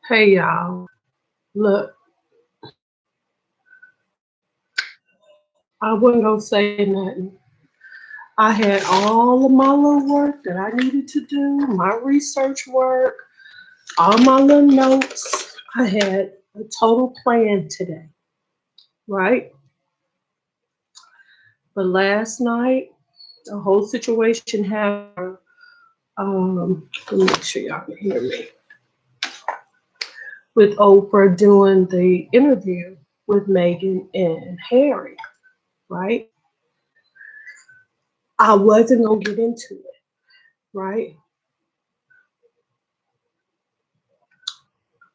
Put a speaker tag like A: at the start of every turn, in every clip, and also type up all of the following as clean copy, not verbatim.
A: Hey y'all, look, I wasn't gonna say nothing. I had all of my little work that I needed to do, my research work, all my little notes. I had a total plan today, right? But last night, the whole situation happened. Let me make sure y'all can hear me. With Oprah doing the interview with Meghan and Harry, right? I wasn't gonna get into it, right?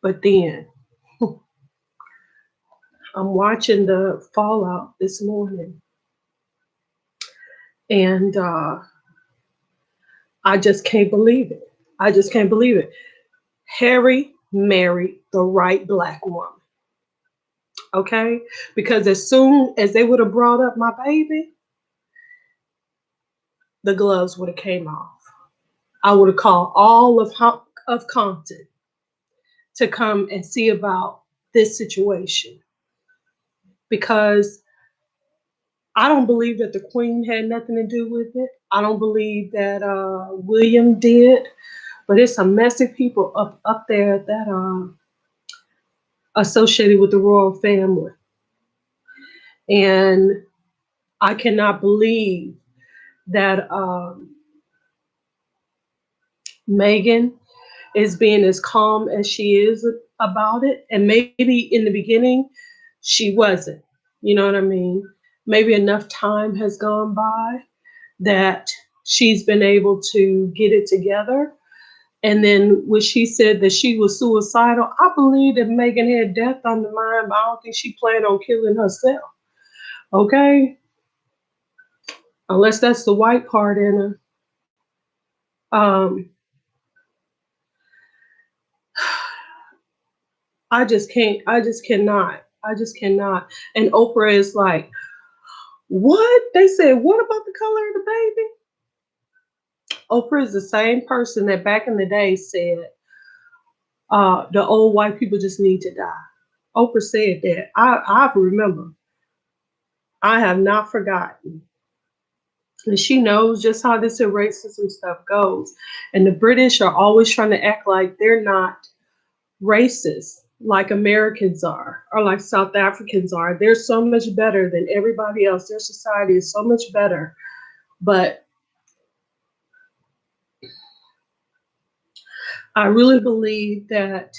A: But then I'm watching the fallout this morning, and I just can't believe it. I just can't believe it. Harry married the right black woman, okay? Because as soon as they would have brought up my baby, the gloves would have came off. I would have called all of Compton to come and see about this situation because I don't believe that the Queen had nothing to do with it. I don't believe that William did. But it's some messy people up there that are associated with the royal family. And I cannot believe that Meghan is being as calm as she is about it. And maybe in the beginning, she wasn't. You know what I mean? Maybe enough time has gone by that she's been able to get it together. And then when she said that she was suicidal, I believe that Meghan had death on the mind, but I don't think she planned on killing herself. Okay? Unless that's the white part in her. Um, I just can't, I just cannot. I just cannot. And Oprah is like, what? They said, what about the color of the baby? Oprah is the same person that back in the day said, the old white people just need to die. Oprah said that. I remember. I have not forgotten. And she knows just how this racism stuff goes. And the British are always trying to act like they're not racist like Americans are or like South Africans are. They're so much better than everybody else. Their society is so much better. But I really believe that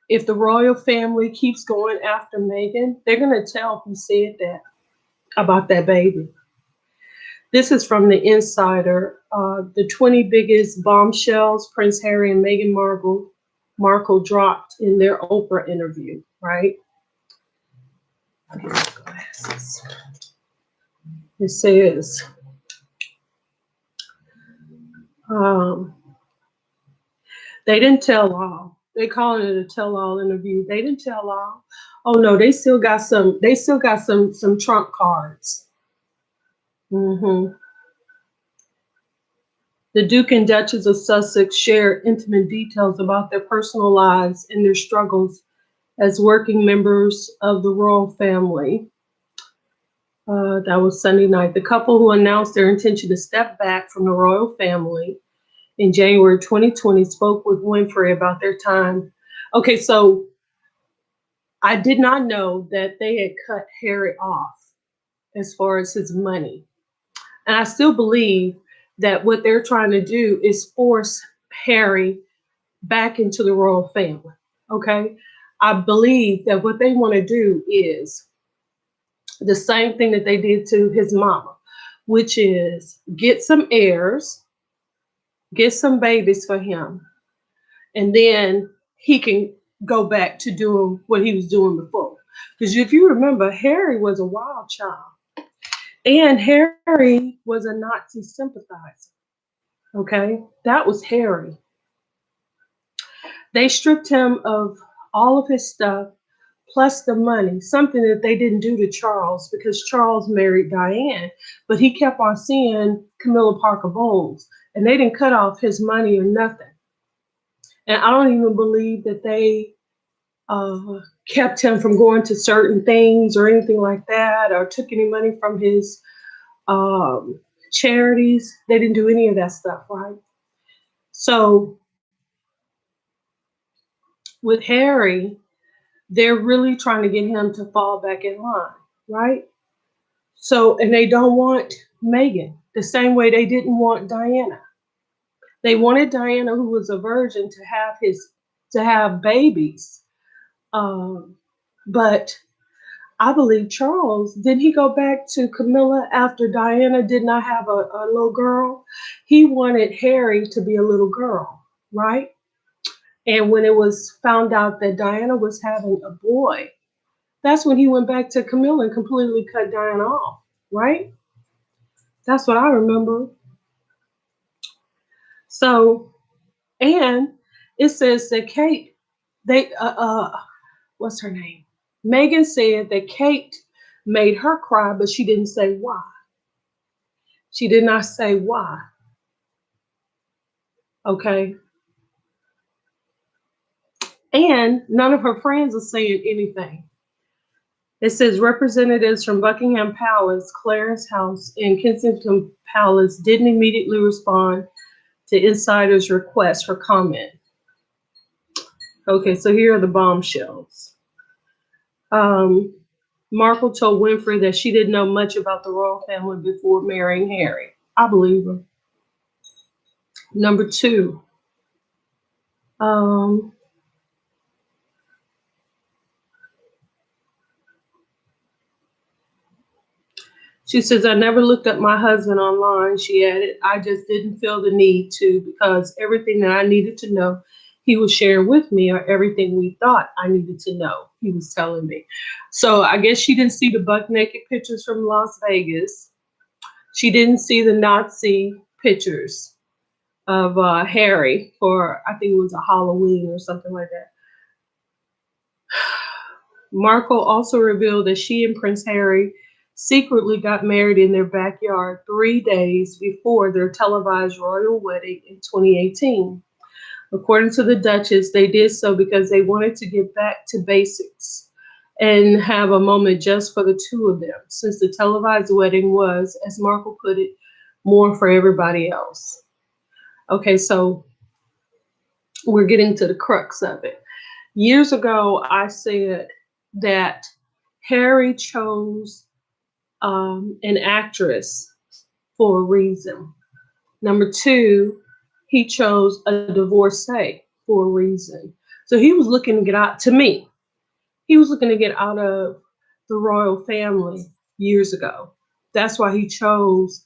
A: if the royal family keeps going after Meghan, they're going to tell who said that about that baby. This is from the Insider. The 20 biggest bombshells Prince Harry and Meghan Markle dropped in their Oprah interview, right? It says, they didn't tell all. They call it a tell-all interview. They didn't tell all. Oh no, they still got some. They still got some trump cards. Mm-hmm. The Duke and Duchess of Sussex share intimate details about their personal lives and their struggles as working members of the royal family. That was Sunday night. The couple who announced their intention to step back from the royal family in January 2020 spoke with Winfrey about their time. Okay, so I did not know that they had cut Harry off as far as his money. And I still believe that what they're trying to do is force Harry back into the royal family. Okay. I believe that what they want to do is the same thing that they did to his mama, which is get some heirs, get some babies for him, and then he can go back to doing what he was doing before. Because if you remember, Harry was a wild child, and Harry was a Nazi sympathizer. Okay, that was Harry. They stripped him of all of his stuff plus the money, something that they didn't do to Charles because Charles married Diane, but he kept on seeing Camilla Parker Bowles, and they didn't cut off his money or nothing. And I don't even believe that they kept him from going to certain things or anything like that, or took any money from his um, charities. They didn't do any of that stuff, right? So with Harry, they're really trying to get him to fall back in line, right? So, and they don't want Meghan the same way they didn't want Diana. They wanted Diana, who was a virgin, to have babies. Um, but I believe Charles, did he go back to Camilla after Diana did not have a little girl? He wanted Harry to be a little girl, right? And when it was found out that Diana was having a boy, that's when he went back to Camilla and completely cut Diana off, right? That's what I remember. So, and it says that Kate, they, what's her name? Meghan said that Kate made her cry, but she didn't say why. She did not say why. Okay. And none of her friends are saying anything. It says representatives from Buckingham Palace, Clarence House, and Kensington Palace didn't immediately respond to insiders' requests for comment. Okay, so here are the bombshells. Markle told Winfrey that she didn't know much about the royal family before marrying Harry. I believe her. Number two, um, she says, I never looked up my husband online, she added. I just didn't feel the need to because everything that I needed to know he was sharing with me, or everything we thought I needed to know, he was telling me. So I guess she didn't see the buck naked pictures from Las Vegas. She didn't see the Nazi pictures of Harry for, I think it was a Halloween or something like that. Markle also revealed that she and Prince Harry secretly got married in their backyard 3 days before their televised royal wedding in 2018. According to the Duchess, they did so because they wanted to get back to basics and have a moment just for the two of them, since the televised wedding was, as Markle put it, more for everybody else. Okay, so we're getting to the crux of it. Years ago, I said that Harry chose an actress for a reason. Number two, he chose a divorcee for a reason. So he was looking to get out, to me, he was looking to get out of the royal family years ago. That's why he chose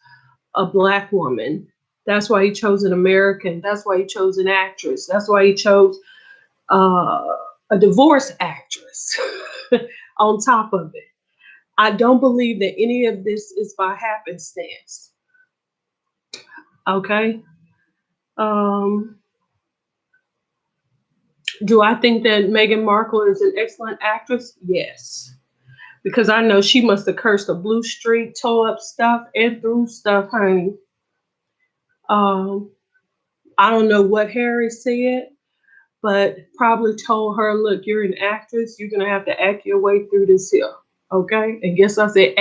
A: a Black woman. That's why he chose an American. That's why he chose an actress. That's why he chose uh, a divorced actress on top of it. I don't believe that any of this is by happenstance. Okay. Um, do I think that Meghan Markle is an excellent actress? Yes. Because I know she must have cursed the blue streak, tore up stuff, and threw stuff, honey. Um, I don't know what Harry said, but probably told her, look, you're an actress. You're going to have to act your way through this here. Okay. And guess I said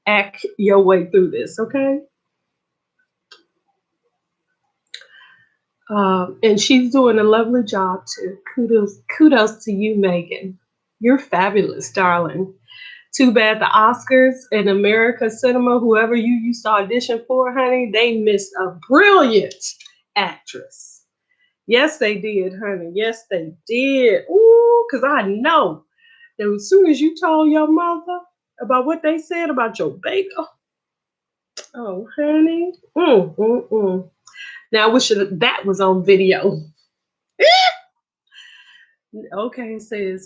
A: act your way through this. Okay. And she's doing a lovely job too. Kudos to you, Meghan. You're fabulous, darling. Too bad the Oscars and America Cinema, whoever you used to audition for, honey, they missed a brilliant actress. Yes, they did, honey. Yes, they did. Ooh, because I know that as soon as you told your mother about what they said about your baby, oh, honey. Now, I wish that was on video. Okay, it says,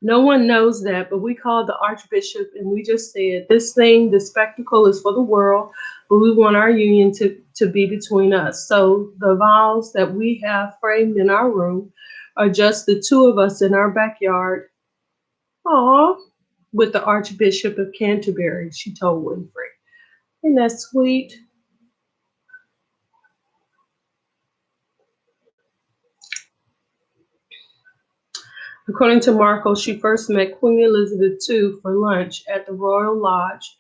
A: no one knows that, but we called the Archbishop and we just said, this thing, the spectacle is for the world, but we want our union to be between us. So the vows that we have framed in our room are just the two of us in our backyard. Aw, with the Archbishop of Canterbury, she told Winfrey. Isn't that sweet? According to Markle, she first met Queen Elizabeth II for lunch at the Royal Lodge,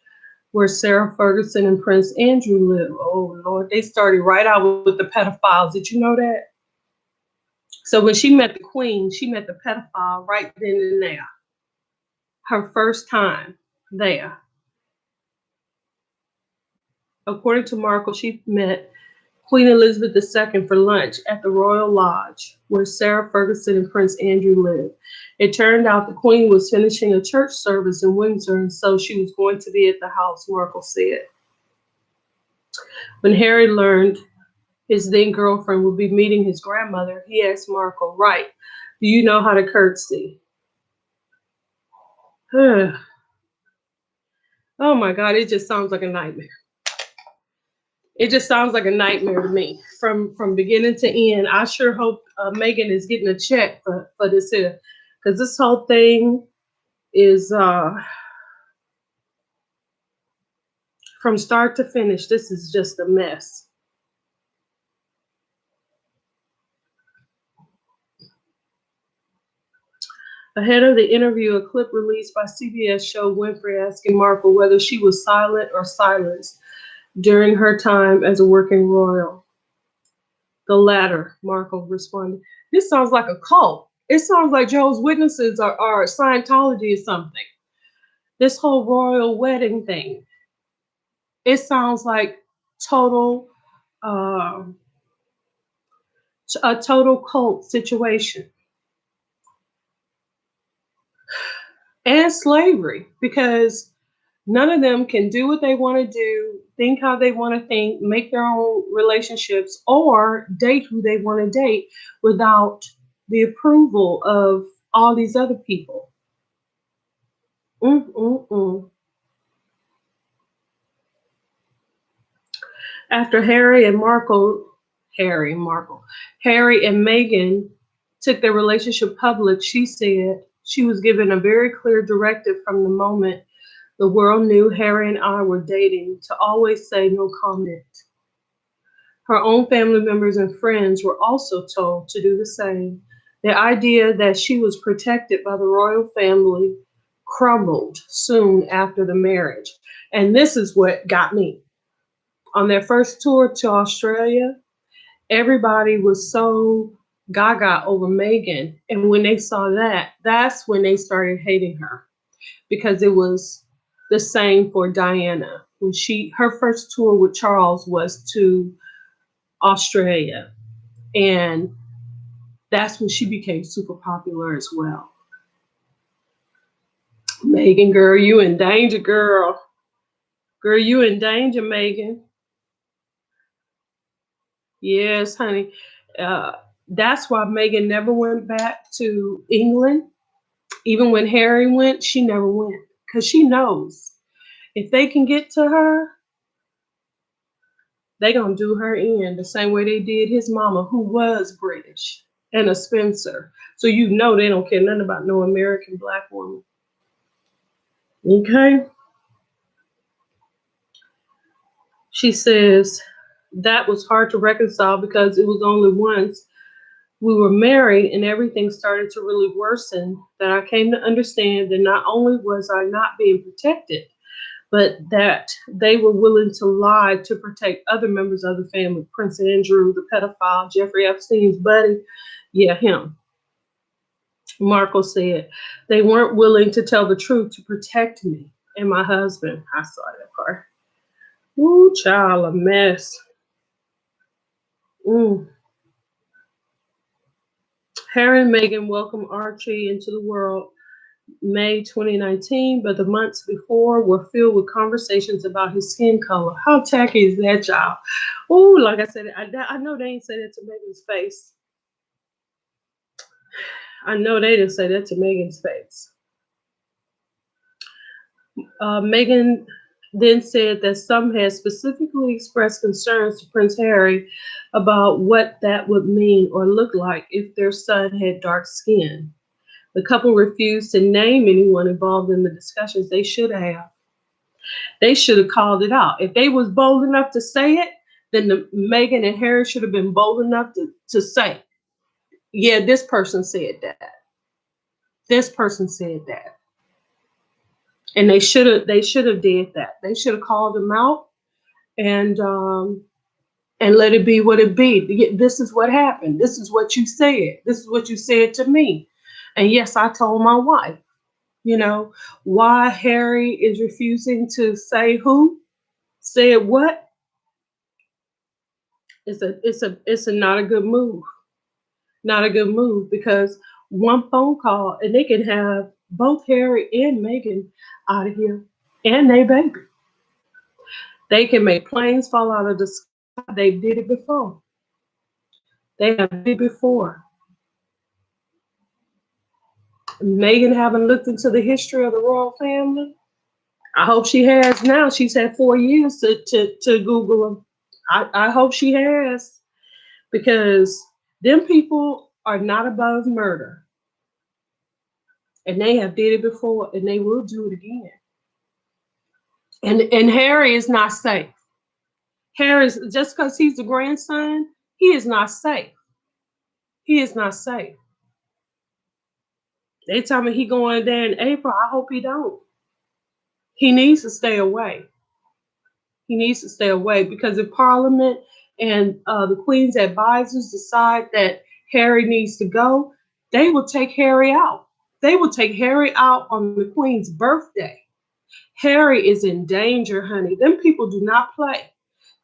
A: where Sarah Ferguson and Prince Andrew live. Oh, Lord, they started right out with the pedophiles. Did you know that? So when she met the Queen, she met the pedophile right then and there. Her first time there. According to Markle, she met Queen Elizabeth II for lunch at the Royal Lodge, where Sarah Ferguson and Prince Andrew lived. It turned out the Queen was finishing a church service in Windsor, and so she was going to be at the house, Markle said. When Harry learned his then girlfriend would be meeting his grandmother, he asked Markle, right, do you know how to curtsy? Oh my God, it just sounds like a nightmare. It just sounds like a nightmare to me from beginning to end. I sure hope Meghan is getting a check for this here, because this whole thing is from start to finish. This is just a mess. Ahead of the interview, a clip released by CBS showed Winfrey asking Markle whether she was silent or silenced during her time as a working royal. The latter, Markle responded. This sounds like a cult. It sounds like Jehovah's Witnesses are Scientology or something. This whole royal wedding thing. It sounds like total, a total cult situation. And slavery, because none of them can do what they want to do, think how they want to think, make their own relationships, or date who they want to date without the approval of all these other people. After Harry and Meghan took their relationship public, she said she was given a very clear directive from the moment the world knew Harry and I were dating to always say no comment. Her own family members and friends were also told to do the same. The idea that she was protected by the royal family crumbled soon after the marriage. And this is what got me. On their first tour to Australia, everybody was so gaga over Meghan. And when they saw that, that's when they started hating her, because it was the same for Diana. When her first tour with Charles was to Australia, and that's when she became super popular as well. Meghan, girl, you in danger, girl. Girl, you in danger, Meghan. Yes, honey. That's why Meghan never went back to England. Even when Harry went, she never went, because she knows if they can get to her, they gonna do her in the same way they did his mama, who was British and a Spencer. So you know they don't care nothing about no American black woman. Okay? She says that was hard to reconcile because it was only once we were married and everything started to really worsen that I came to understand that not only was I not being protected, but that they were willing to lie to protect other members of the family. Prince Andrew, the pedophile, Jeffrey Epstein's buddy. Yeah, him. Markle said they weren't willing to tell the truth to protect me and my husband. I saw that part. Ooh, child, a mess. Harry and Meghan welcomed Archie into the world May 2019, but the months before were filled with conversations about his skin color. How tacky is that, child? Ooh, like I said, I know they ain't say that to Meghan's face. I know they didn't say that to Meghan's face. Meghan then said that some had specifically expressed concerns to Prince Harry about what that would mean or look like if their son had dark skin. The couple refused to name anyone involved in the discussions. They should have. They should have called it out. If they was bold enough to say it, then Meghan and Harry should have been bold enough to say, yeah, this person said that. This person said that. And they should have did that. They should have called him out and let it be what it be. This is what happened. This is what you said. This is what you said to me. And yes, I told my wife. You know, why Harry is refusing to say who said what. It's a not a good move. Not a good move, because one phone call and they can have both Harry and Meghan out of here and their baby. They can make planes fall out of the sky. They did it before. They have did it before. Meghan haven't looked into the history of the royal family. I hope she has now. She's had 4 years to Google them. I hope she has, because them people are not above murder. And they have did it before, and they will do it again. And Harry is not safe. Harry's, just because he's the grandson, he is not safe. He is not safe. They tell me he going there in April. I hope he don't. He needs to stay away. He needs to stay away, because if Parliament and the Queen's advisors decide that Harry needs to go, they will take Harry out. They will take Harry out on the Queen's birthday. Harry is in danger, honey. Them people do not play.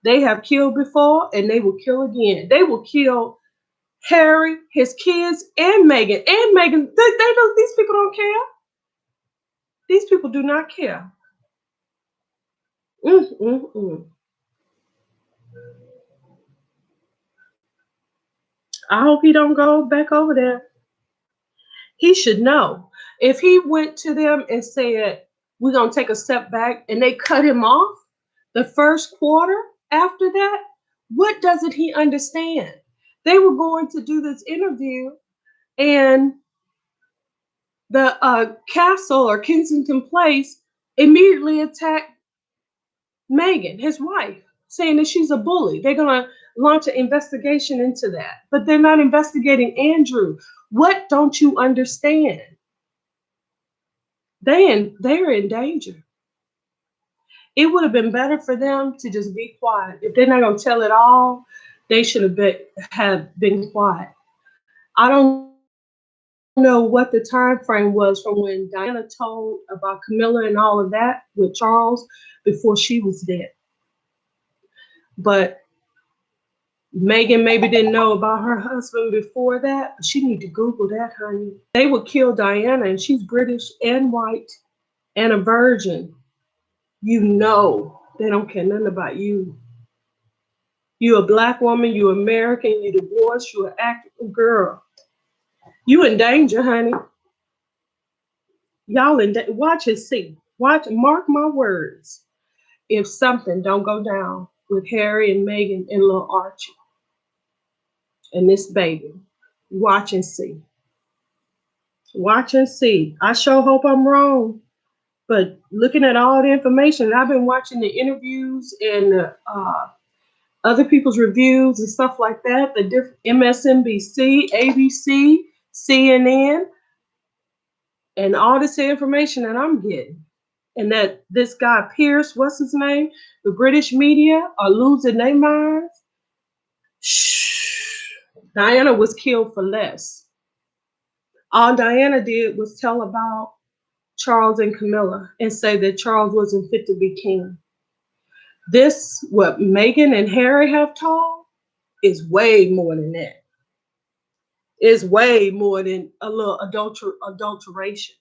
A: They have killed before, and they will kill again. They will kill Harry, his kids, and Meghan. And Meghan, they don't, these people don't care. These people do not care. I hope he don't go back over there. He should know. If he went to them and said, we're going to take a step back, and they cut him off the first quarter after that, what doesn't he understand? They were going to do this interview, and the castle or Kensington Place immediately attacked Meghan, his wife, saying that she's a bully. They're going to launch an investigation into that. But they're not investigating Andrew. What don't you understand? They're in danger. It would have been better for them to just be quiet. If they're not going to tell it all, they should have been quiet. I don't know what the time frame was from when Diana told about Camilla and all of that with Charles before she was dead. But Meghan maybe didn't know about her husband before that. But she need to Google that, honey. They would kill Diana, and she's British and white and a virgin. You know they don't care nothing about you. You a black woman, you American, you divorced, you an active girl. You in danger, honey. Y'all in danger. Watch and see. Watch, mark my words. If something don't go down with Harry and Meghan and little Archie and this baby, watch and see. Watch and see. I sure hope I'm wrong. But looking at all the information, I've been watching the interviews and other people's reviews and stuff like that, the different MSNBC, ABC, CNN, and all this information that I'm getting. And that this guy Pierce, what's his name? The British media are losing their minds. Shh. Diana was killed for less. All Diana did was tell about Charles and Camilla and say that Charles wasn't fit to be king. This, what Meghan and Harry have told, is way more than that. It's way more than a little adulteration.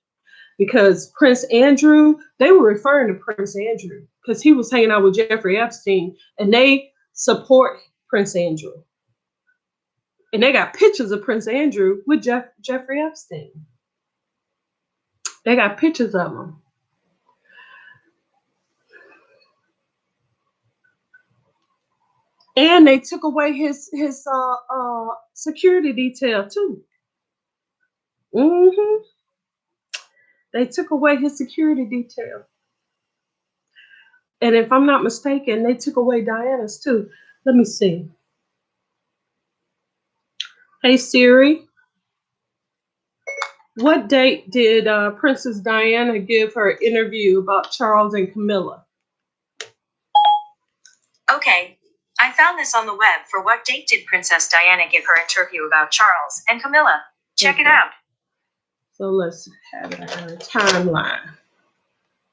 A: Because Prince Andrew, they were referring to Prince Andrew because he was hanging out with Jeffrey Epstein, and they support Prince Andrew. And they got pictures of Prince Andrew with Jeffrey Epstein. They got pictures of him. And they took away his security detail too. They took away his security detail. And if I'm not mistaken, they took away Diana's too. Let me see. Hey Siri. What date did Princess Diana give her interview about Charles and Camilla?
B: Okay, I found this on the web. For what date did Princess Diana give her interview about Charles and Camilla? Check it out.
A: So let's have it on a timeline.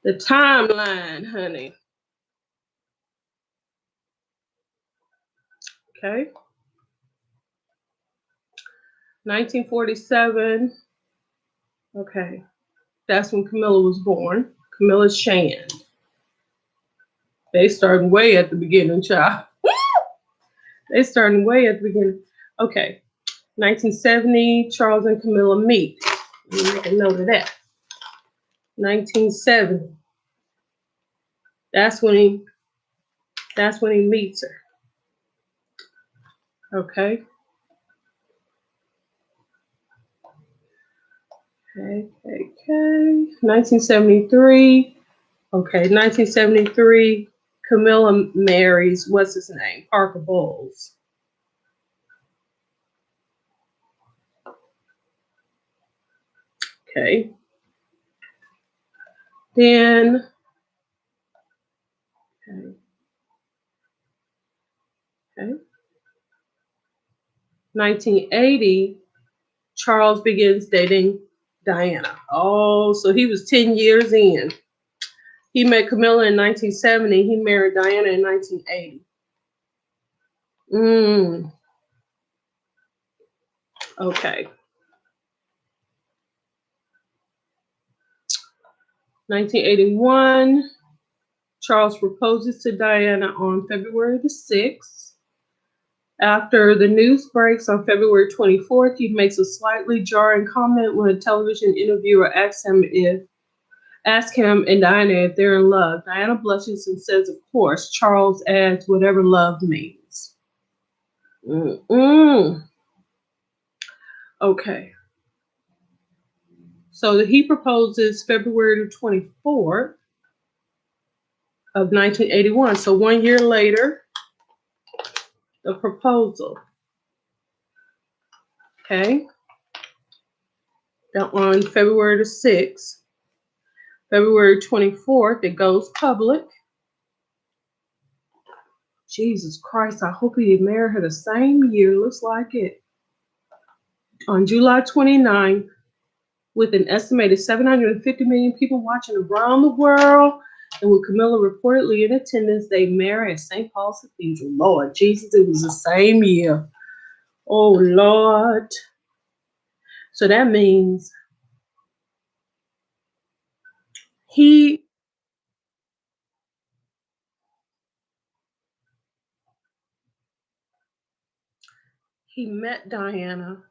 A: The timeline, honey. Okay. 1947. Okay. That's when Camilla was born. Camilla Shand. They started way at the beginning, child. They started way at the beginning. Okay. 1970, Charles and Camilla meet. Let me make a note of that. 1970. That's when he meets her. Okay. Okay. 1973. Okay, 1973. Camilla marries, what's his name? Parker Bowles. Okay. Then, okay. 1980, Charles begins dating Diana. Oh, so he was 10 years in. He met Camilla in 1970. He married Diana in 1980. Okay. 1981, Charles proposes to Diana on February the 6th. After the news breaks on February 24th, he makes a slightly jarring comment when a television interviewer asks him and Diana if they're in love. Diana blushes and says, of course. Charles adds, whatever love means. Okay. So he proposes February 24th of 1981. So 1 year later, the proposal. Okay. On February the 6th. February 24th, it goes public. Jesus Christ, I hope he didn't marry her the same year. Looks like it. On July 29th, with an estimated 750 million people watching around the world, and with Camilla reportedly in attendance, they marry at St. Paul's Cathedral. Lord Jesus, it was the same year. Oh, Lord. So that means he met Diana.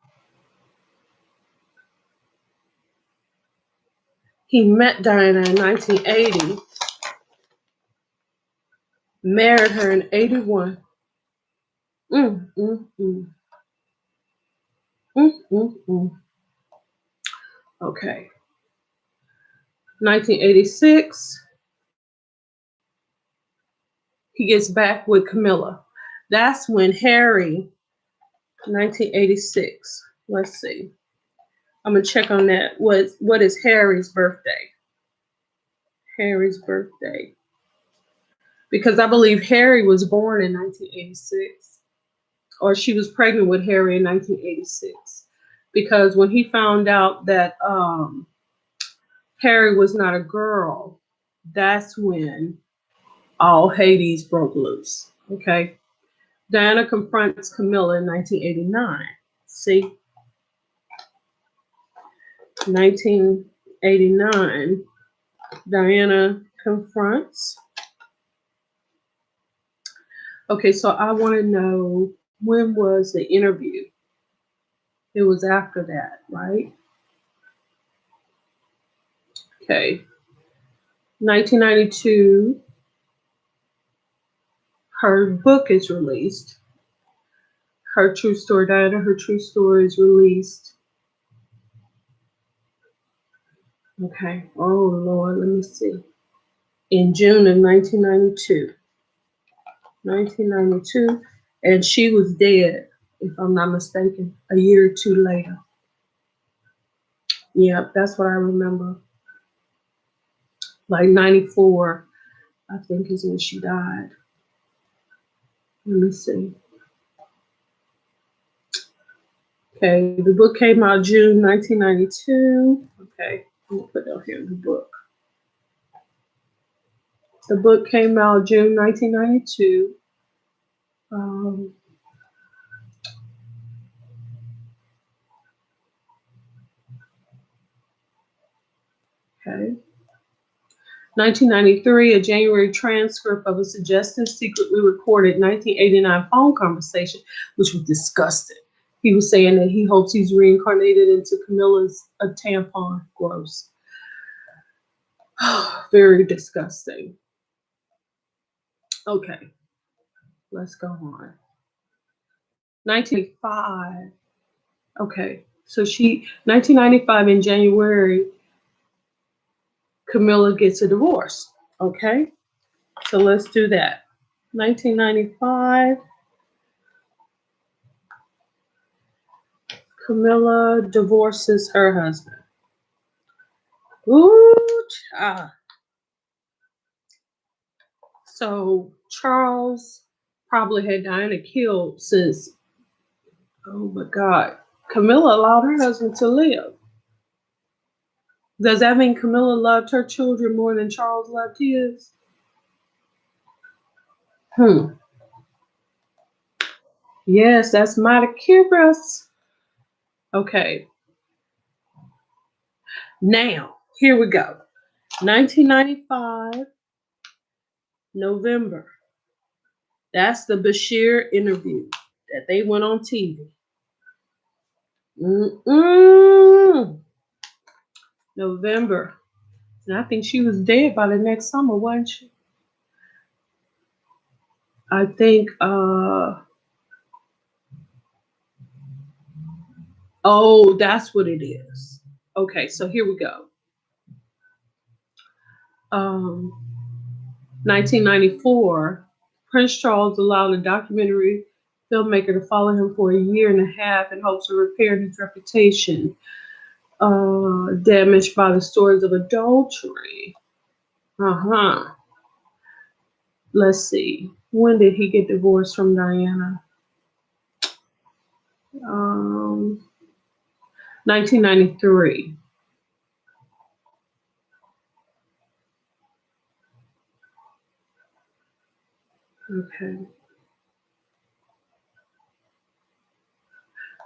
A: He met Diana in 1980, married her in 81. Okay. 1986, he gets back with Camilla. That's when Harry, 1986. Let's see. I'm gonna check on that. What is Harry's birthday? Harry's birthday. Because I believe Harry was born in 1986, or she was pregnant with Harry in 1986. Because when he found out that Harry was not a girl, that's when all Hades broke loose. Okay. Diana confronts Camilla in 1989. See? 1989, Diana confronts. Okay, so I want to know, when was the interview? It was after that, right? Okay. 1992, her book is released. Her True Story, Diana, Her True Story is released. Okay. Oh, Lord, let me see. In June of 1992. 1992. And she was dead, if I'm not mistaken, a year or two later. Yep, that's what I remember. Like 94, I think, is when she died. Let me see. Okay, the book came out June 1992. Okay, I'm gonna put down here the book. The book came out June 1992. Okay. 1993, a January transcript of a suggested secretly recorded 1989 phone conversation, which was disgusting. He was saying that he hopes he's reincarnated into Camilla's a tampon. Gross. Very disgusting. Okay, let's go on. 1995. Okay, so 1995 in January, Camilla gets a divorce. Okay, so let's do that. 1995, Camilla divorces her husband. Ooh, child. So Charles probably had Diana killed since, oh my God, Camilla allowed her husband to live. Does that mean Camilla loved her children more than Charles loved his? Yes, that's mighty curious. Okay. Now, here we go. 1995, November. That's the Bashir interview that they went on TV. November. And I think she was dead by the next summer, wasn't she? I think, oh, that's what it is. Okay, so here we go. 1994, Prince Charles allowed a documentary filmmaker to follow him for a year and a half in hopes of repairing his reputation, damaged by the stories of adultery. Let's see. When did he get divorced from Diana? 1993. Okay.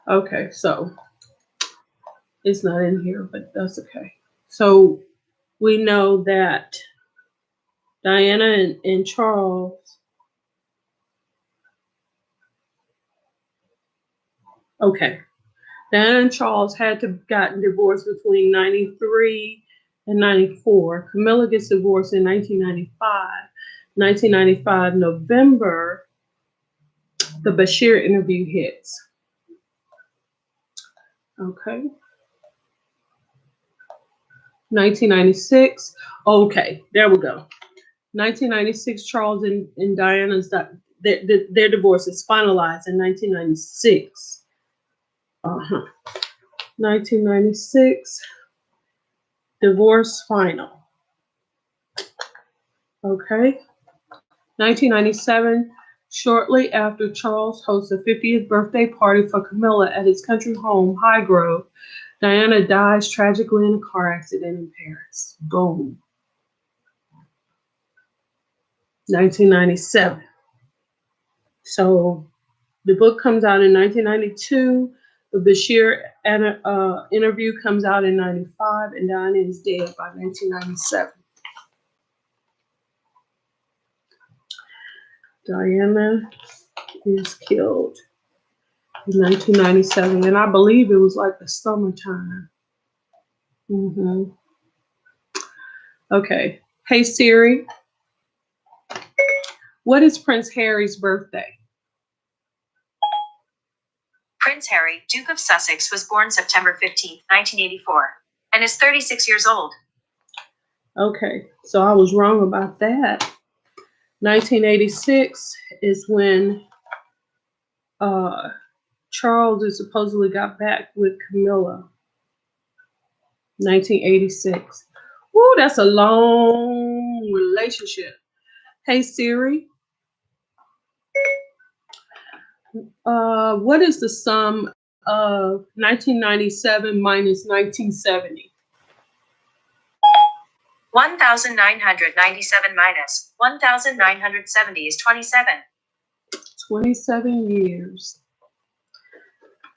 A: Okay, so it's not in here, but that's okay. So we know that Diana and Charles. Okay. Diana and Charles had to have gotten divorced between 93 and 94. Camilla gets divorced in 1995. 1995, November, the Bashir interview hits. Okay. 1996. Okay, there we go. 1996, Charles and Diana's their divorce is finalized in 1996. 1996, divorce final. Okay. 1997, shortly after Charles hosts a 50th birthday party for Camilla at his country home, Highgrove, Diana dies tragically in a car accident in Paris. Boom. 1997. So the book comes out in 1992. The Bashir interview comes out in 95, and Diana is dead by 1997. Diana is killed in 1997, and I believe it was like the summertime. Okay. Hey Siri, what is Prince Harry's birthday?
B: Prince Harry, Duke of Sussex, was born September 15, 1984, and is 36 years old.
A: Okay, so I was wrong about that. 1986 is when Charles is supposedly got back with Camilla. 1986. Woo, that's a long relationship. Hey Siri, what is the sum of 1997 minus 1970?
B: 1997 minus 1970 is 27.
A: 27 years.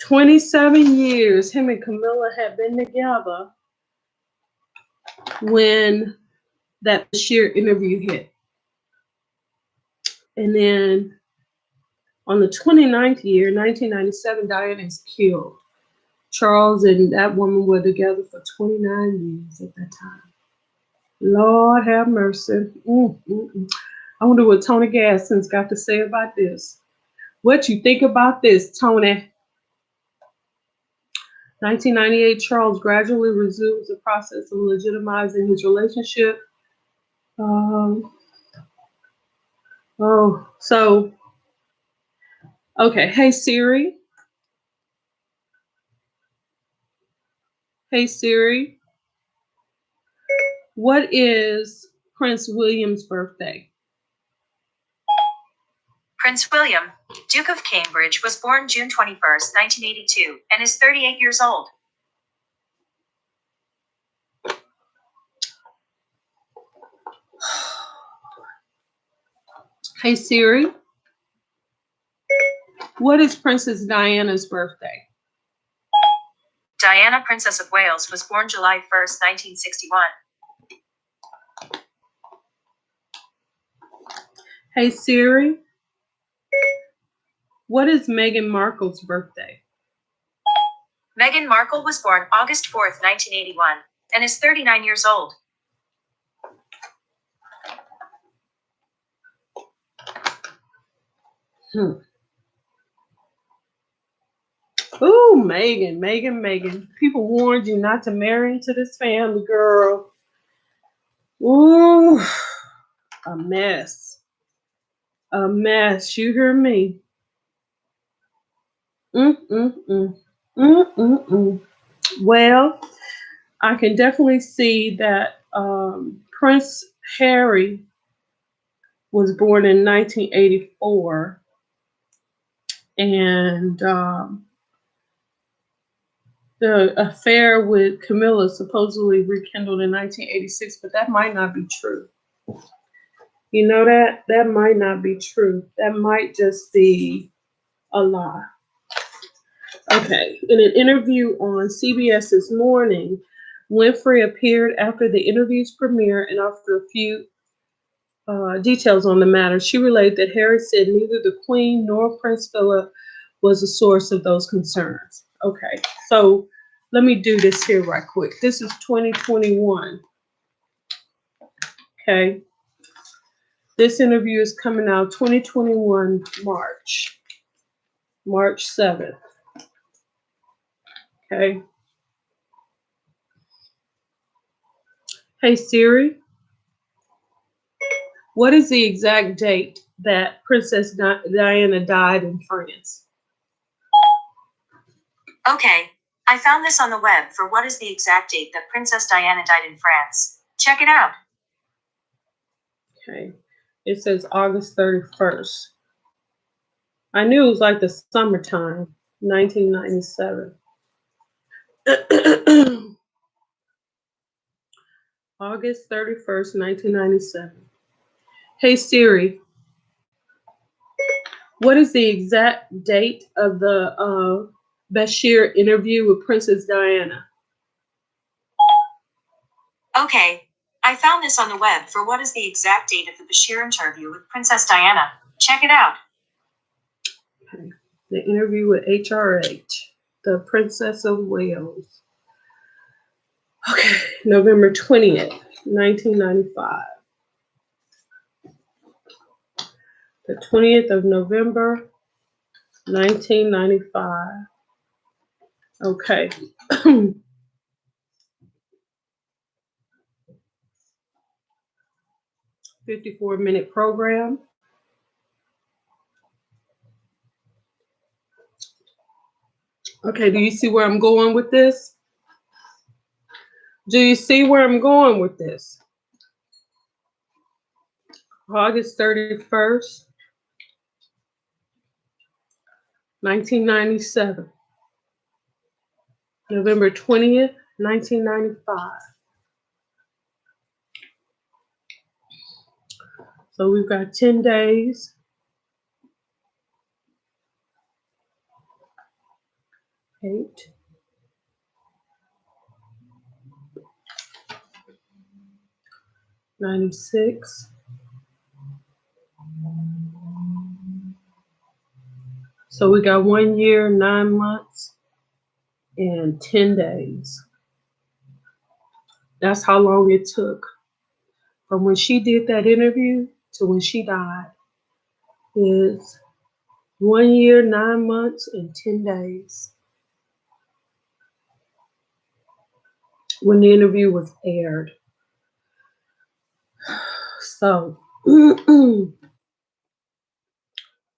A: 27 years. Him and Camilla had been together when that Bashir interview hit. And then on the 29th year, 1997, Diana is killed. Charles and that woman were together for 29 years at that time. Lord have mercy. I wonder what Tony Gadsden's got to say about this. What you think about this, Tony? 1998, Charles gradually resumes the process of legitimizing his relationship. Okay. Hey Siri. Hey Siri. What is Prince William's birthday?
B: Prince William, Duke of Cambridge, was born June 21st, 1982, and is 38 years old.
A: Hey Siri. What is Princess Diana's birthday?
B: Diana, Princess of Wales, was born July 1st, 1961.
A: Hey Siri. What is Meghan Markle's birthday?
B: Meghan Markle was born August 4th, 1981, and is 39 years old.
A: Ooh, Meghan. People warned you not to marry into this family, girl. Ooh, a mess. A mess. You hear me? Well, I can definitely see that Prince Harry was born in 1984, and the affair with Camilla supposedly rekindled in 1986, but that might not be true. You know that? That might not be true. That might just be a lie. Okay. In an interview on CBS this morning, Winfrey appeared after the interview's premiere and offered a few details on the matter. She relayed that Harry said neither the Queen nor Prince Philip was the source of those concerns. Okay. So let me do this here right quick. This is 2021. Okay. This interview is coming out 2021 March 7th. Okay. Hey Siri, what is the exact date that Princess Diana died in France?
B: Okay, I found this on the web for what is the exact date that Princess Diana died in France. Check it out.
A: Okay. It says August 31st. I knew it was like the summertime, 1997. August 31st, 1997. Hey Siri, what is the exact date of the Bashir interview with Princess Diana?
B: Okay, I found this on the web for what is the exact date of the Bashir interview with Princess Diana. Check it out.
A: Okay. The interview with HRH, the Princess of Wales. Okay, November 20th, 1995. The 20th of November, 1995. Okay. 54-minute program. Okay, do you see where I'm going with this? Do you see where I'm going with this? August 31st, 1997. November 20th, 1995. So we've got 10 days. 8. 96. So we got 1 year, 9 months, and 10 days. That's how long it took from when she did that interview to when she died. Is 1 year, 9 months, and 10 days. When the interview was aired. So,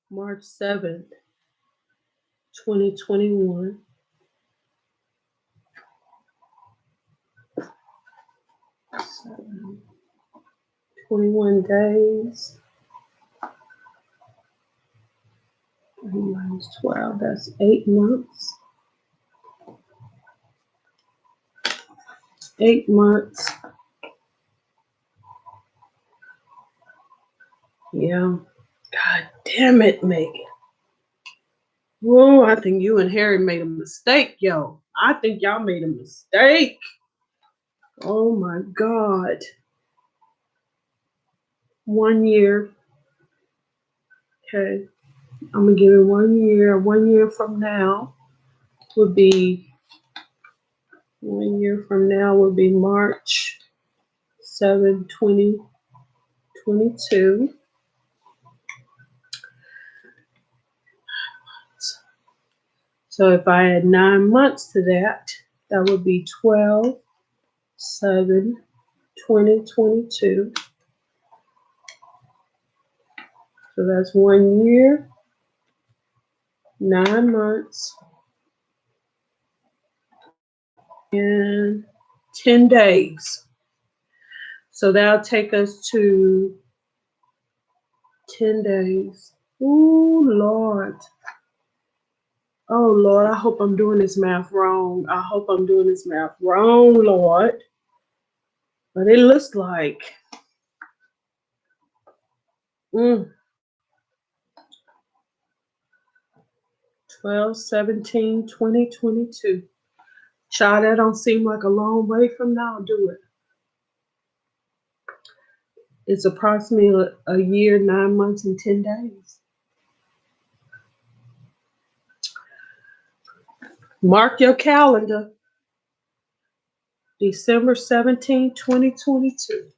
A: March 7th, 2021. 21 days. 3 minus 12, that's 8 months. 8 months. Yeah. God damn it, Megan. Whoa, I think you and Harry made a mistake, yo. I think y'all made a mistake. Oh my God. 1 year. Okay. I'm going to give it 1 year. 1 year from now would be, 1 year from now would be March 7, 2022. So if I add 9 months to that, that would be 12/7/2022. So that's 1 year, 9 months, and 10 days. So that'll take us to 10 days. Ooh, Lord. Oh, Lord, I hope I'm doing this math wrong. I hope I'm doing this math wrong, Lord. But it looks like 12/17/2022. Child, that don't seem like a long way from now, do it? It's approximately a year, 9 months, and 10 days. Mark your calendar. December 17, 2022.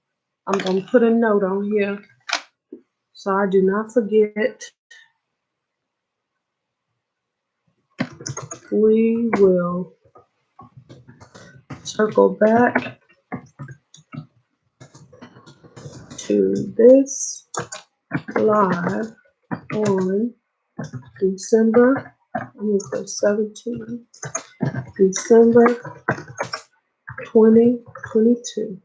A: I'm going to put a note on here so I do not forget. We will circle back to this live on December 17, December 2022.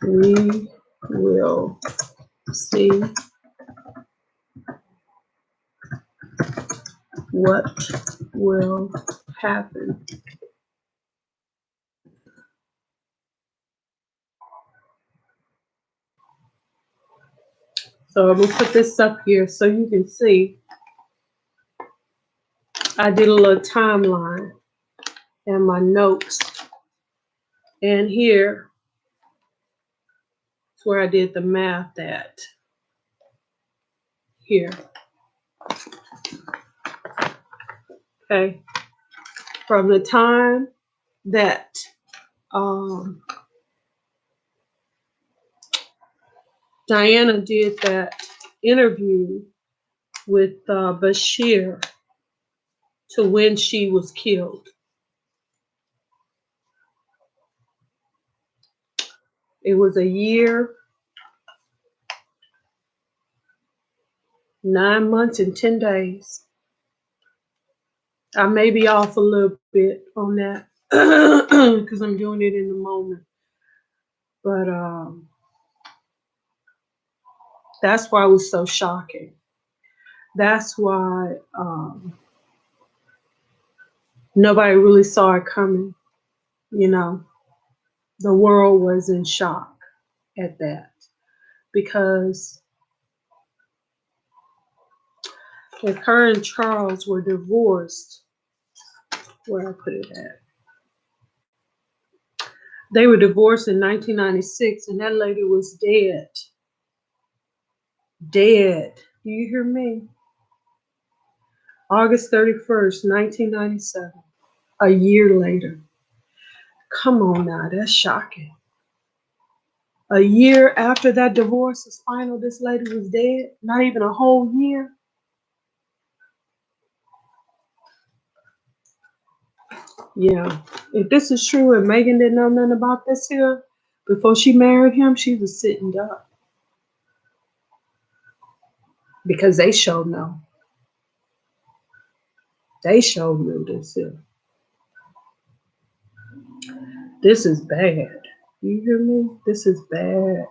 A: We will see what will happen. So I'm going to put this up here so you can see. I did a little timeline and my notes. And here is where I did the math at. Here. Okay. From the time that Diana did that interview with Bashir to when she was killed. It was a year 9 months and 10 days. I may be off a little bit on that because I'm doing it in the moment. But that's why it was so shocking. That's why nobody really saw it coming. You know, the world was in shock at that because if her and Charles were divorced, where I put it at, they were divorced in 1996, and that lady was dead. Dead. Do you hear me? August 31st, 1997. A year later. Come on now, that's shocking. A year after that divorce was final, this lady was dead. Not even a whole year. Yeah. If this is true and Meghan didn't know nothing about this here, before she married him, she was sitting duck. Because they showed no. They showed no this here. This is bad. You hear me? This is bad.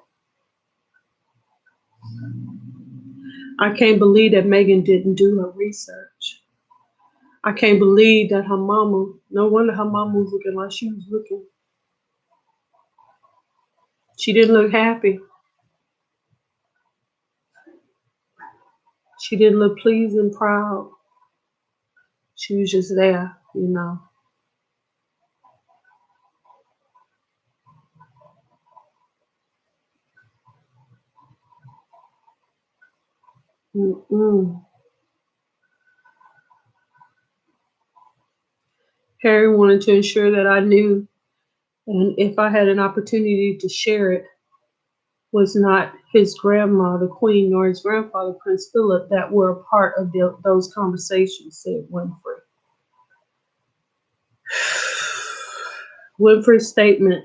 A: I can't believe that Meghan didn't do her research. I can't believe that her mama, no wonder her mama was looking like she was looking. She didn't look happy. She didn't look pleased and proud. She was just there, you know. Harry wanted to ensure that I knew, and if I had an opportunity to share it, was not his grandma, the Queen, nor his grandfather, Prince Philip, that were a part of those conversations, said Winfrey. Winfrey's statement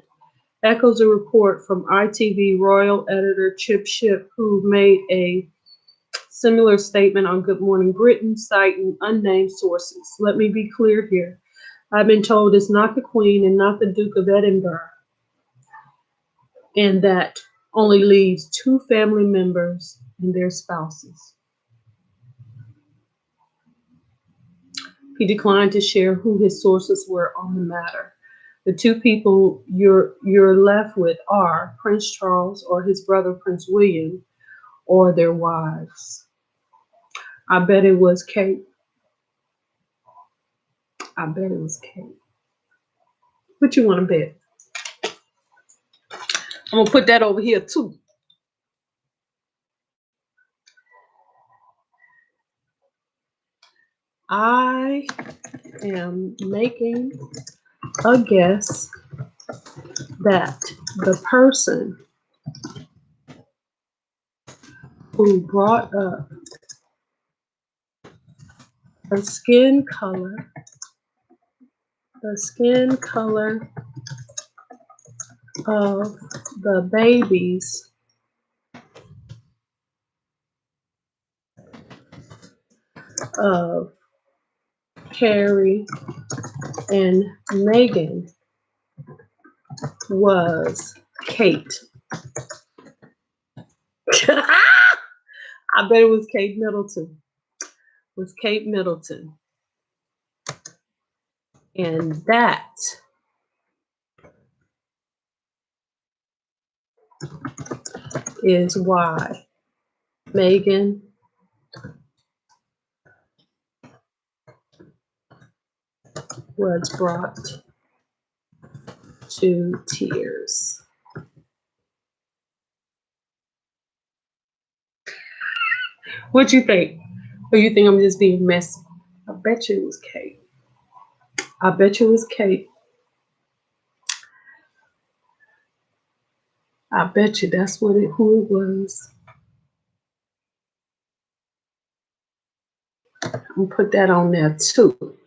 A: echoes a report from ITV royal editor Chip Shipp, who made a similar statement on Good Morning Britain, citing unnamed sources. Let me be clear here. I've been told it's not the Queen and not the Duke of Edinburgh, and that only leaves 2 family members and their spouses. He declined to share who his sources were on the matter. The 2 people you're left with are Prince Charles or his brother Prince William or their wives. I bet it was Kate. I bet it was Kate. What you want to bet? I'm going to put that over here too. I am making a guess that the person who brought up the skin color of the babies of Harry and Meghan was Kate. I bet it was Kate Middleton. It was Kate Middleton. And that is why Meghan was brought to tears. What you think? Or you think I'm just being messy? I bet you it was Kate. I bet you it was Kate. I bet you that's who it was. I'm gonna put that on there too.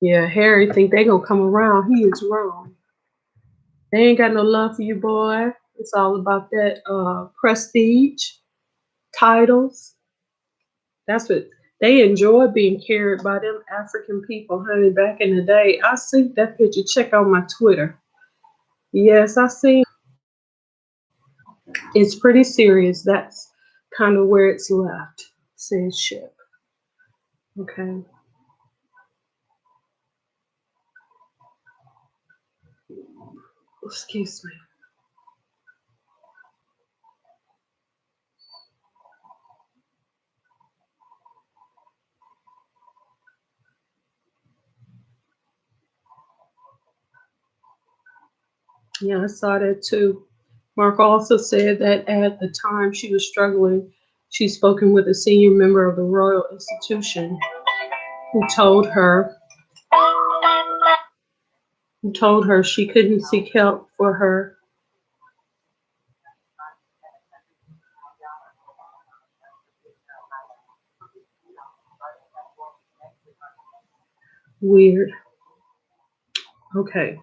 A: Yeah, Harry think they gonna come around. He is wrong. They ain't got no love for you, boy. It's all about that prestige, titles. That's what they enjoy, being carried by them African people, honey. Back in the day, I see that picture. Check out my Twitter. Yes, I see. It's pretty serious. That's kind of where it's left. Says ship. Okay. Excuse me. Yeah, I saw that too. Mark also said that at the time she was struggling, she'd spoken with a senior member of the Royal Institution who told her she couldn't seek help for her. Weird. Okay.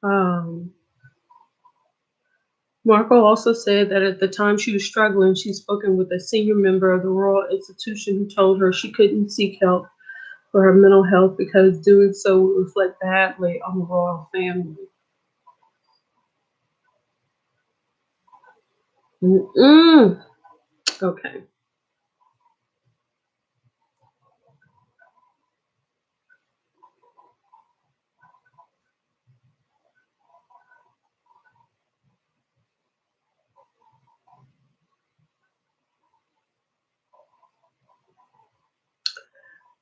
A: Um, Marco also said that at the time she was struggling, she'd spoken with a senior member of the Royal Institution who told her she couldn't seek help for her mental health because doing so would reflect badly on the royal family. Mm-mm. Okay.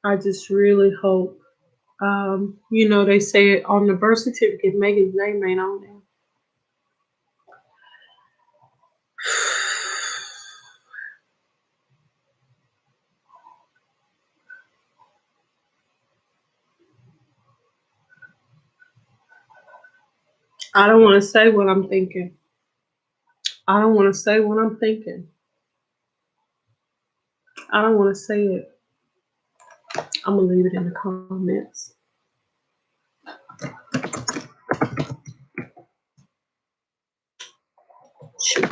A: I just really hope. They say on the birth certificate, Megan's name ain't on there. I don't want to say what I'm thinking. I don't want to say what I'm thinking. I don't want to say it. I'm going to leave it in the comments. Shoot.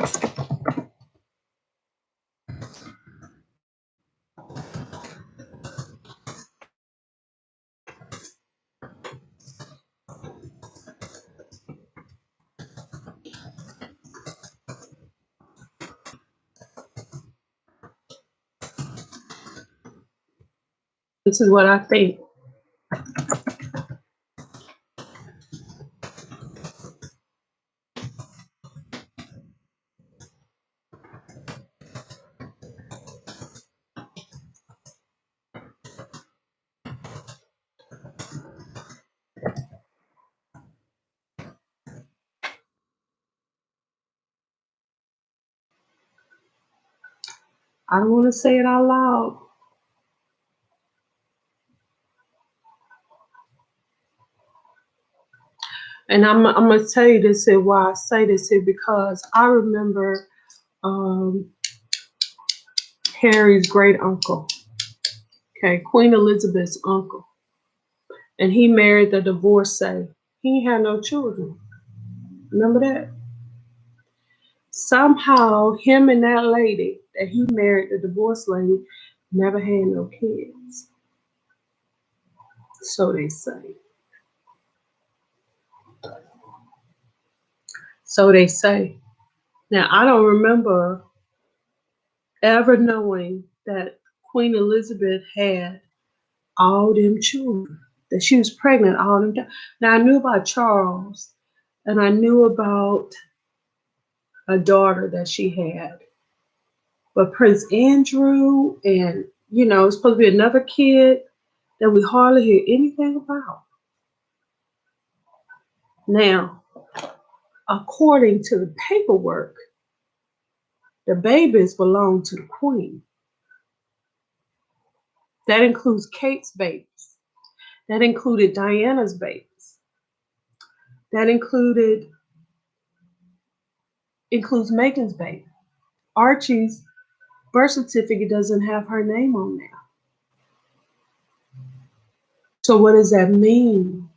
A: This is what I think. I don't want to say it out loud. And I'm going to tell you this here, why I say this here, because I remember Harry's great uncle, okay, Queen Elizabeth's uncle. And he married the divorcee. He had no children. Remember that? Somehow, him and that lady that he married, the divorced lady, never had no kids. So they say. So they say. Now, I don't remember ever knowing that Queen Elizabeth had all them children, that she was pregnant all them time. Now, I knew about Charles, and I knew about a daughter that she had. But Prince Andrew and, it's supposed to be another kid that we hardly hear anything about. Now, according to the paperwork, the babies belong to the Queen. That includes Kate's babies. That included Diana's babies. That includes Meghan's baby. Archie's birth certificate doesn't have her name on there. So what does that mean?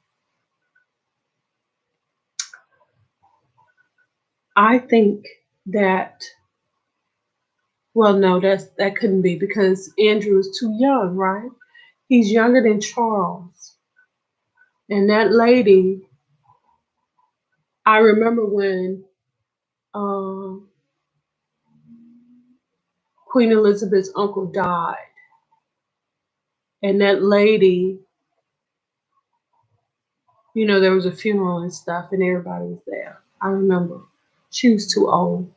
A: I think that, well, no, that couldn't be because Andrew is too young, right? He's younger than Charles. And that lady, I remember when Queen Elizabeth's uncle died, and that lady, you know, there was a funeral and stuff, and everybody was there. I remember. She was too old.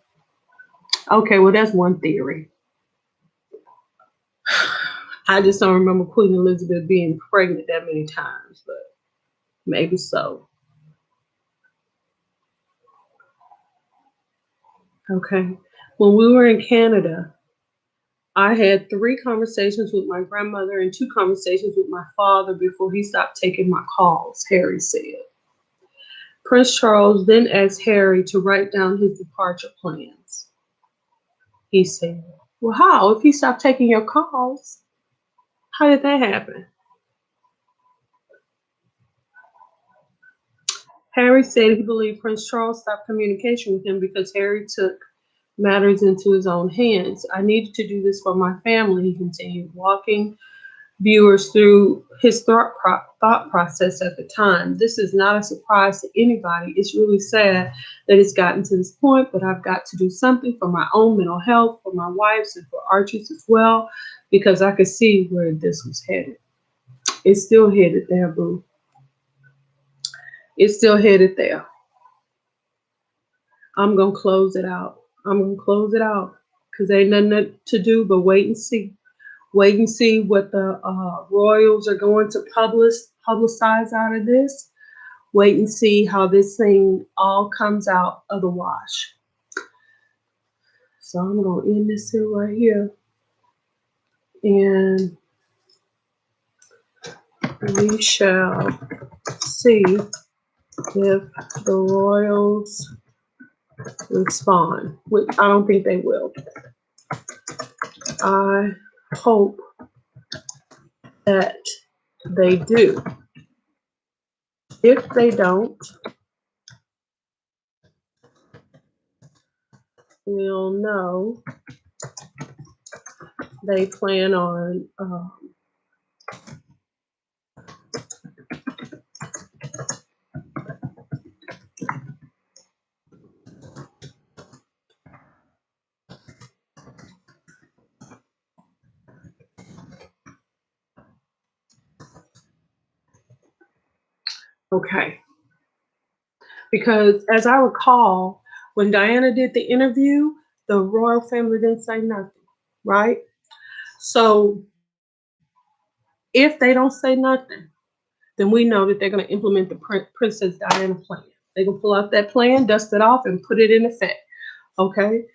A: Okay, well, that's one theory. I just don't remember Queen Elizabeth being pregnant that many times, but maybe so. Okay. When we were in Canada, I had 3 conversations with my grandmother and 2 conversations with my father before he stopped taking my calls, Harry said. Prince Charles then asked Harry to write down his departure plans. He said, well, how? If he stopped taking your calls? How did that happen? Harry said he believed Prince Charles stopped communication with him because Harry took matters into his own hands. I needed to do this for my family, he continued, walking viewers through his thought process at the time. This is not a surprise to anybody. It's really sad that it's gotten to this point, but I've got to do something for my own mental health, for my wife's, and for Archie's as well, because I could see where this was headed. It's still headed there, boo. It's still headed there. I'm going to close it out. I'm going to close it out because ain't nothing to do but wait and see. Wait and see what the royals are going to publicize out of this. Wait and see how this thing all comes out of the wash. So I'm going to end this here right here. And we shall see if the royals respond. I don't think they will. I hope that they do. If they don't, we'll know they plan on okay. Because as I recall, when Diana did the interview, the royal family didn't say nothing, right? So if they don't say nothing, then we know that they're going to implement the Princess Diana plan. They're going to pull out that plan, dust it off, and put it in effect, okay?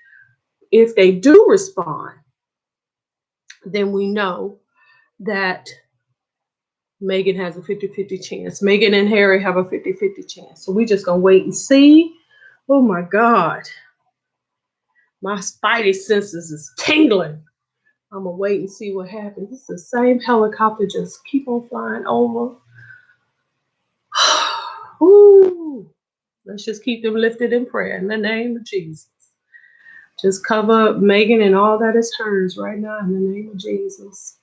A: If they do respond, then we know that Meghan has a 50-50 chance. Meghan and Harry have a 50-50 chance. So we just going to wait and see. Oh, my God. My spidey senses is tingling. I'm going to wait and see what happens. It's the same helicopter, just keep on flying over. Ooh. Let's just keep them lifted in prayer in the name of Jesus. Just cover Meghan and all that is hers right now in the name of Jesus.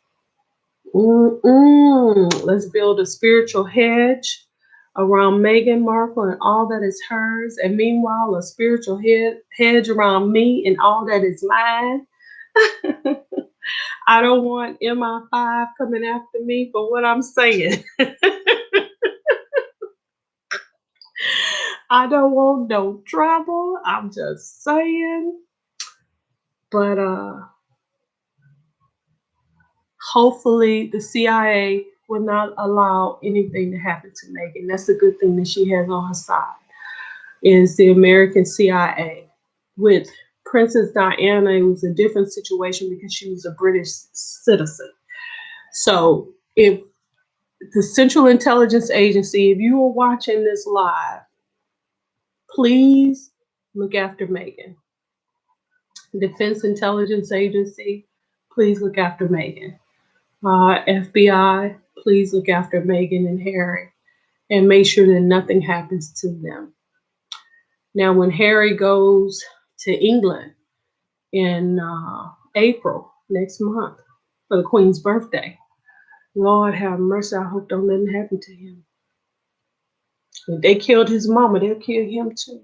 A: Let's build a spiritual hedge around Meghan Markle and all that is hers. And meanwhile, a spiritual hedge around me and all that is mine. I don't want MI5 coming after me for what I'm saying. I don't want no trouble. I'm just saying. But hopefully the CIA will not allow anything to happen to Meghan. That's a good thing that she has on her side, is the American CIA. With Princess Diana, it was a different situation because she was a British citizen. So if the Central Intelligence Agency, if you are watching this live, please look after Meghan. Defense Intelligence Agency, please look after Meghan. FBI, please look after Meghan and Harry and make sure that nothing happens to them. Now, when Harry goes to England in April next month for the Queen's birthday, Lord have mercy, I hope don't let it happen to him. If they killed his mama, they'll kill him too.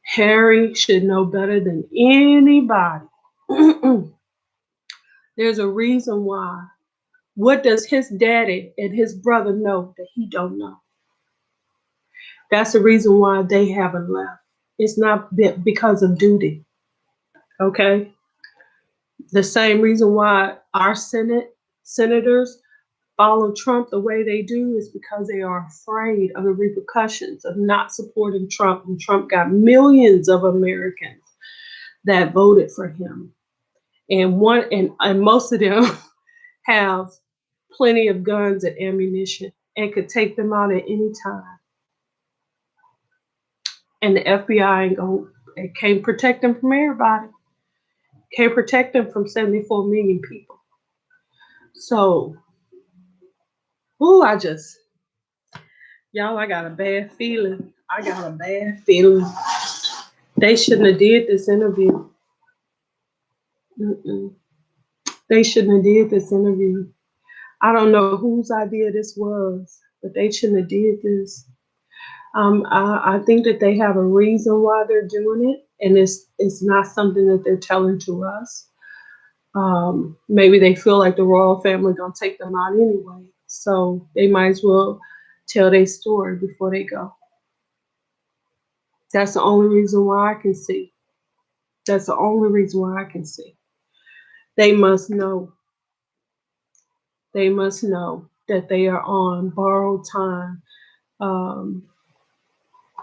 A: Harry should know better than anybody. There's a reason why. What does his daddy and his brother know that he don't know? That's the reason why they haven't left. It's not because of duty, okay? The same reason why our senators follow Trump the way they do is because they are afraid of the repercussions of not supporting Trump. And Trump got millions of Americans that voted for him. And most of them have plenty of guns and ammunition and could take them out at any time. And the FBI can't protect them from everybody. Can't protect them from 74 million people. So, I got a bad feeling. They shouldn't have did this interview. They shouldn't have did this interview. I don't know whose idea this was, but they shouldn't have did this. I think that they have a reason why they're doing it, and it's not something that they're telling to us. Maybe they feel like the royal family gonna take them out anyway, so they might as well tell their story before they go. That's the only reason why I can see. That's the only reason why I can see. They must know. They must know that they are on borrowed time,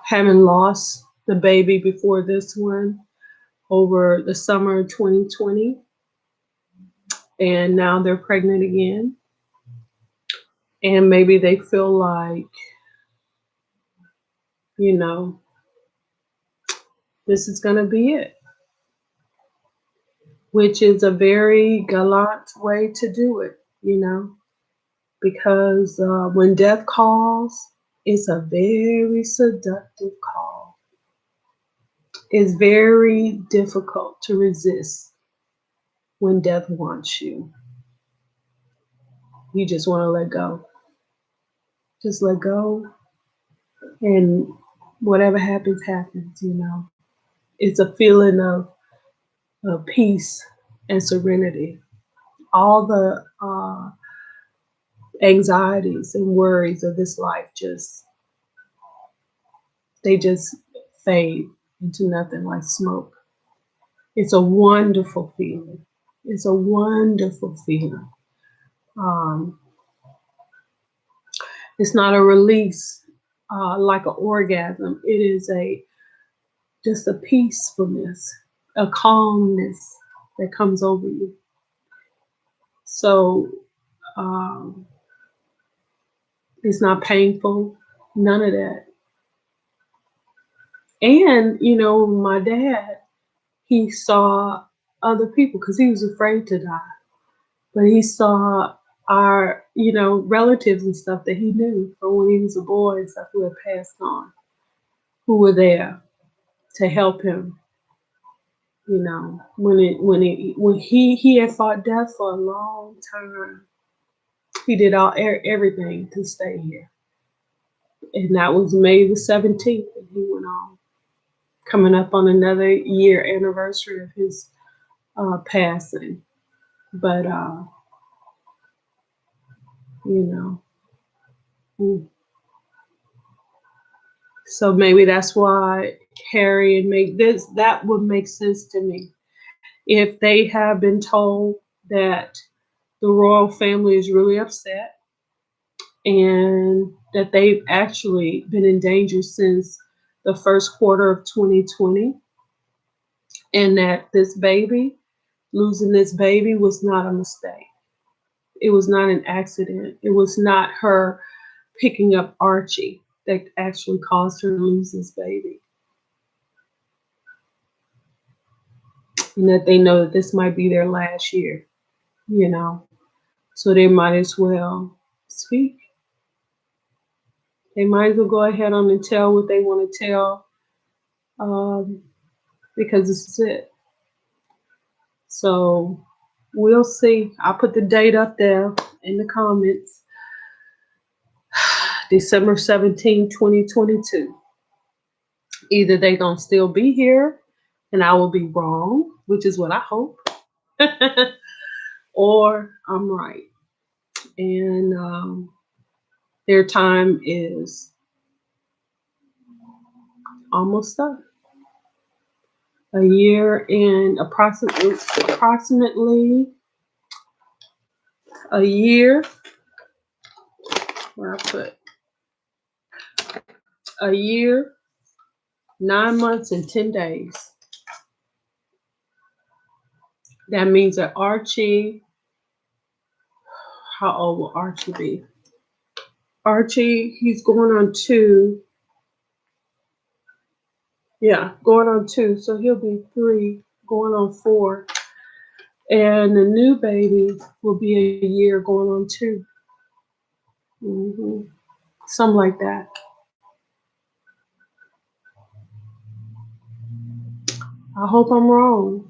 A: having lost the baby before this one over the summer of 2020. And now they're pregnant again. And maybe they feel like, this is going to be it. Which is a very gallant way to do it, because when death calls, it's a very seductive call. It's very difficult to resist when death wants you. You just want to let go. Just let go. And whatever happens, happens, It's a feeling of peace and serenity. All the anxieties and worries of this life they just fade into nothing like smoke. It's a wonderful feeling. It's a wonderful feeling. It's not a release like an orgasm. It is just a peacefulness, a calmness that comes over you. So it's not painful, none of that. And, my dad, he saw other people because he was afraid to die. But he saw our, relatives and stuff that he knew from when he was a boy and stuff who had passed on, who were there to help him. When he had fought death for a long time, he did everything to stay here. And that was May the 17th, and he went on, coming up on another year anniversary of his passing. But, so maybe that's why Harry and Meghan, that would make sense to me. If they have been told that the royal family is really upset and that they've actually been in danger since the first quarter of 2020, and that losing this baby was not a mistake. It was not an accident. It was not her picking up Archie that actually caused her to lose this baby. And that they know that this might be their last year, So they might as well speak. They might as well go ahead on and tell what they want to tell because this is it. So we'll see. I'll put the date up there in the comments. December 17, 2022. Either they're going to still be here and I will be wrong, which is what I hope, or I'm right. And their time is almost up. A year and approximately a year. Where I put a year, 9 months, and 10 days. That means that Archie, how old will Archie be? Archie, he's going on 2. Yeah, going on 2. So he'll be 3, going on 4. And the new baby will be a year going on 2. Something like that. I hope I'm wrong.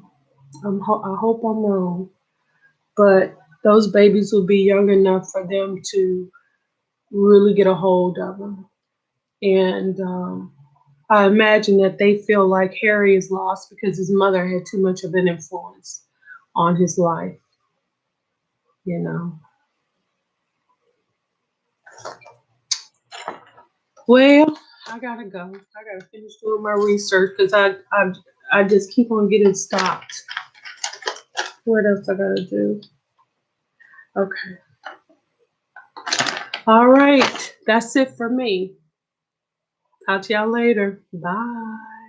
A: I hope I'm wrong. But those babies will be young enough for them to really get a hold of them. And I imagine that they feel like Harry is lost because his mother had too much of an influence on his life, you know. Well, I gotta go. I gotta finish doing my research because I just keep on getting stopped. What else I gotta do? Okay. All right. That's it for me. Talk to y'all later. Bye.